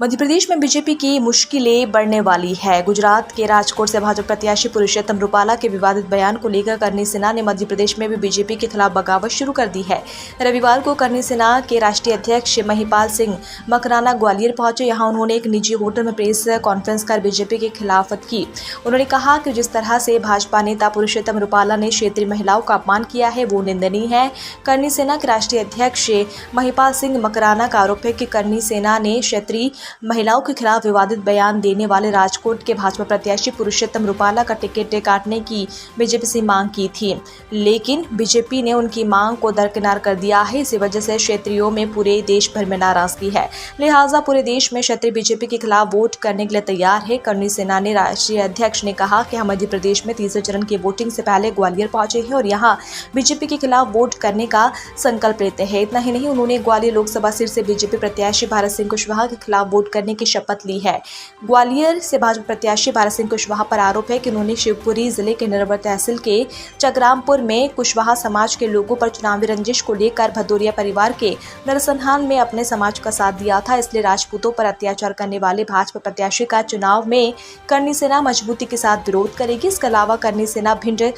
मध्य प्रदेश में बीजेपी की मुश्किलें बढ़ने वाली है। गुजरात के राजकोट से भाजपा प्रत्याशी पुरुषोत्तम रूपाला के विवादित बयान को लेकर करनी सेना ने मध्य प्रदेश में भी बीजेपी के खिलाफ बगावत शुरू कर दी है। रविवार को करनी सेना के राष्ट्रीय अध्यक्ष महिपाल सिंह मकराना ग्वालियर पहुंचे। यहां उन्होंने एक निजी होटल में प्रेस कॉन्फ्रेंस कर बीजेपी की खिलाफत की। उन्होंने कहा कि जिस तरह से भाजपा नेता पुरुषोत्तम रूपाला ने क्षेत्रीय महिलाओं का अपमान किया है वो निंदनीय है। करनी सेना के राष्ट्रीय अध्यक्ष महिपाल सिंह मकराना का आरोप है कि करनी सेना ने क्षेत्रीय महिलाओं के खिलाफ विवादित बयान देने वाले राजकोट के भाजपा प्रत्याशी पुरुषोत्तम रूपाला का टिकट काटने की बीजेपी से मांग की थी, लेकिन बीजेपी ने उनकी मांग को दरकिनार कर दिया है। इसी वजह से क्षेत्रियों में पूरे देश भर में नाराजगी है, लिहाजा पूरे देश में क्षेत्रीय बीजेपी के खिलाफ वोट करने के लिए तैयार है। करनी सेना ने राष्ट्रीय अध्यक्ष ने कहा कि हम मध्य प्रदेश में तीसरे चरण की वोटिंग से पहले ग्वालियर पहुंचे हैं और यहाँ बीजेपी के खिलाफ वोट करने का संकल्प लेते हैं। इतना ही नहीं, उन्होंने ग्वालियर लोकसभा सीट से बीजेपी प्रत्याशी भारत सिंह कुशवाहा के खिलाफ वोट करने की शपथ ली है। ग्वालियर से भाजपा प्रत्याशी भारत सिंह कुशवाहा पर आरोप है कि उन्होंने शिवपुरी जिले के नरवर तहसील के चकरामपुर में कुशवाहा समाज के लोगों पर चुनावी रंजिश को लेकर भदौरिया परिवार के नरसंहार में अपने समाज का साथ दिया था। इसलिए राजपूतों पर अत्याचार करने वाले भाजपा प्रत्याशी का चुनाव में करनी सेना मजबूती के साथ विरोध करेगी। इसके अलावा करनी सेना भिंड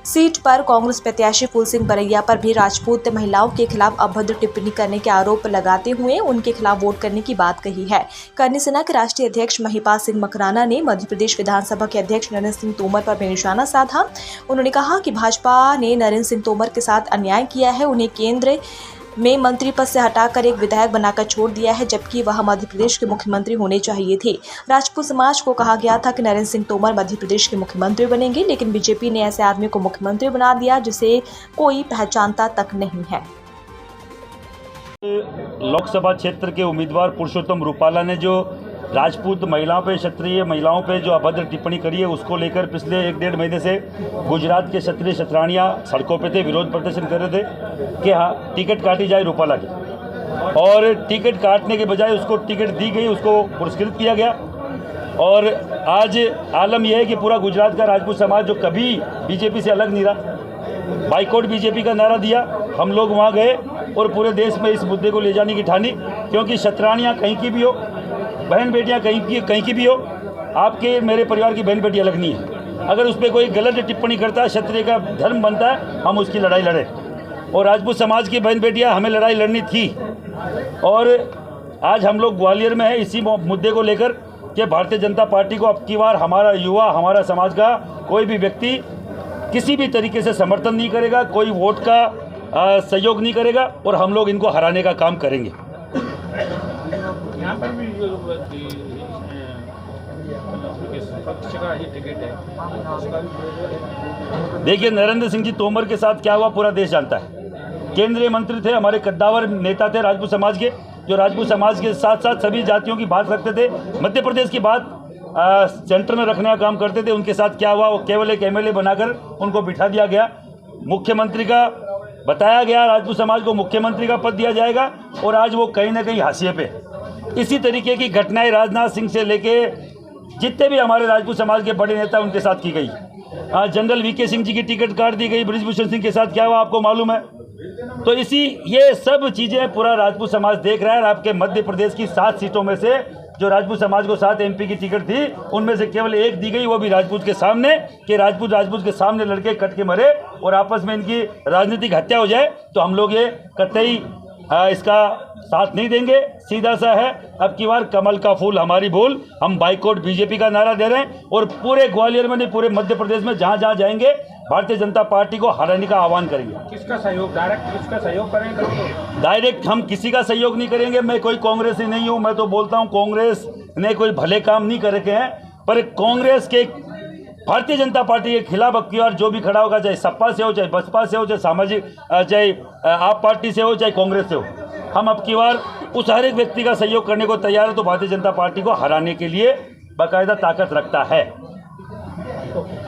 सीट पर कांग्रेस प्रत्याशी फूल सिंह बरैया पर भी राजपूत महिलाओं के खिलाफ अभद्र टिप्पणी करने के आरोप लगाते हुए उनके खिलाफ वोट करने की बात कही है। करनी सेना के राष्ट्रीय अध्यक्ष महिपाल सिंह मकराना ने मध्य प्रदेश विधानसभा के अध्यक्ष नरेंद्र सिंह तोमर पर भी निशाना साधा। उन्होंने कहा कि भाजपा ने नरेंद्र सिंह तोमर के साथ अन्याय किया है, उन्हें केंद्र में मंत्री पद से हटाकर एक विधायक बनाकर छोड़ दिया है, जबकि वह मध्य प्रदेश के मुख्यमंत्री होने चाहिए थे। राजपूत समाज को कहा गया था कि नरेंद्र सिंह तोमर मध्य प्रदेश के मुख्यमंत्री बनेंगे, लेकिन बीजेपी ने ऐसे आदमी को मुख्यमंत्री बना दिया जिसे कोई पहचानता तक नहीं है। लोकसभा क्षेत्र के उम्मीदवार पुरुषोत्तम रूपाला ने जो राजपूत महिलाओं पे, क्षत्रिय महिलाओं पे जो अभद्र टिप्पणी करी है, उसको लेकर पिछले 1-1.5 महीने से गुजरात के क्षत्रिय क्षत्राणियाँ सड़कों पे थे, विरोध प्रदर्शन कर रहे थे कि हाँ टिकट काटी जाए रूपाला की, और टिकट काटने के बजाय उसको टिकट दी गई, उसको पुरस्कृत किया गया। और आज आलम यह है कि पूरा गुजरात का राजपूत समाज जो कभी बीजेपी से अलग नहीं रहा, बाइकआउट बीजेपी का नारा दिया। हम लोग वहाँ गए और पूरे देश में इस मुद्दे को ले जाने की ठानी, क्योंकि क्षत्राणियाँ कहीं की भी हो, बहन बेटियाँ कहीं की भी हो, आपके मेरे परिवार की बहन बेटी अलग नहीं है। अगर उस पर कोई गलत टिप्पणी करता है, क्षत्रिय का धर्म बनता है, हम उसकी लड़ाई लड़ें। और राजपूत समाज की बहन बेटियाँ हमें लड़ाई लड़नी थी। और आज हम लोग ग्वालियर में हैं इसी मुद्दे को लेकर कि भारतीय जनता पार्टी को अब की बार हमारा युवा, हमारा समाज का कोई भी व्यक्ति किसी भी तरीके से समर्थन नहीं करेगा, कोई वोट का सहयोग नहीं करेगा, और हम लोग इनको हराने का काम करेंगे। यहाँ पर भी पक्ष का ही टिकट है। देखिए, नरेंद्र सिंह जी तोमर के साथ क्या हुआ पूरा देश जानता है। केंद्रीय मंत्री थे, हमारे कद्दावर नेता थे राजपूत समाज के, जो राजपूत समाज के साथ साथ सभी जातियों की बात रखते थे, मध्य प्रदेश की बात सेंटर में रखने का काम करते थे। उनके साथ क्या हुआ, वो केवल एक एमएलए बनाकर उनको बिठा दिया गया। मुख्यमंत्री का बताया गया, राजपूत समाज को मुख्यमंत्री का पद दिया जाएगा, और आज वो कहीं ना कहीं हाशिए पे। इसी तरीके की घटनाएं राजनाथ सिंह से लेके जितने भी हमारे राजपूत समाज के बड़े नेता उनके साथ की गई। जनरल वीके सिंह जी की टिकट काट दी गई, बृजभूषण सिंह के साथ क्या हुआ आपको मालूम है। तो ये सब चीज़ें पूरा राजपूत समाज देख रहा है। और आपके मध्य प्रदेश की 7 सीटों में से जो राजपूत समाज को 7 MP की टिकट थी, उनमें से केवल 1 दी गई, वो भी राजपूत के सामने, कि राजपूत के सामने लड़के कट के मरे और आपस में इनकी राजनीतिक हत्या हो जाए। तो हम लोग ये कतई इसका साथ नहीं देंगे। सीधा सा है, अब की बार कमल का फूल हमारी भूल, हम बाइकआउट बीजेपी का नारा दे रहे हैं, और पूरे ग्वालियर में नहीं, पूरे मध्य प्रदेश में जहाँ जहाँ जाएंगे भारतीय जनता पार्टी को हराने का आह्वान करेंगे। किसका सहयोग, डायरेक्ट किसका सहयोग करेंगे? डायरेक्ट हम किसी का सहयोग नहीं करेंगे। मैं कोई कांग्रेसी नहीं हूँ, मैं तो बोलता हूँ कांग्रेस ने कोई भले काम नहीं कर रखे हैं, पर कांग्रेस के भारतीय जनता पार्टी के खिलाफ अब की बार जो भी खड़ा होगा, चाहे सपा से हो, चाहे बसपा से हो, चाहे सामाजिक, चाहे आप पार्टी से हो, चाहे कांग्रेस से हो, हम अब की बार उस हर एक व्यक्ति का सहयोग करने को तैयार है। तो भारतीय जनता पार्टी को हराने के लिए बाकायदा ताकत रखता है।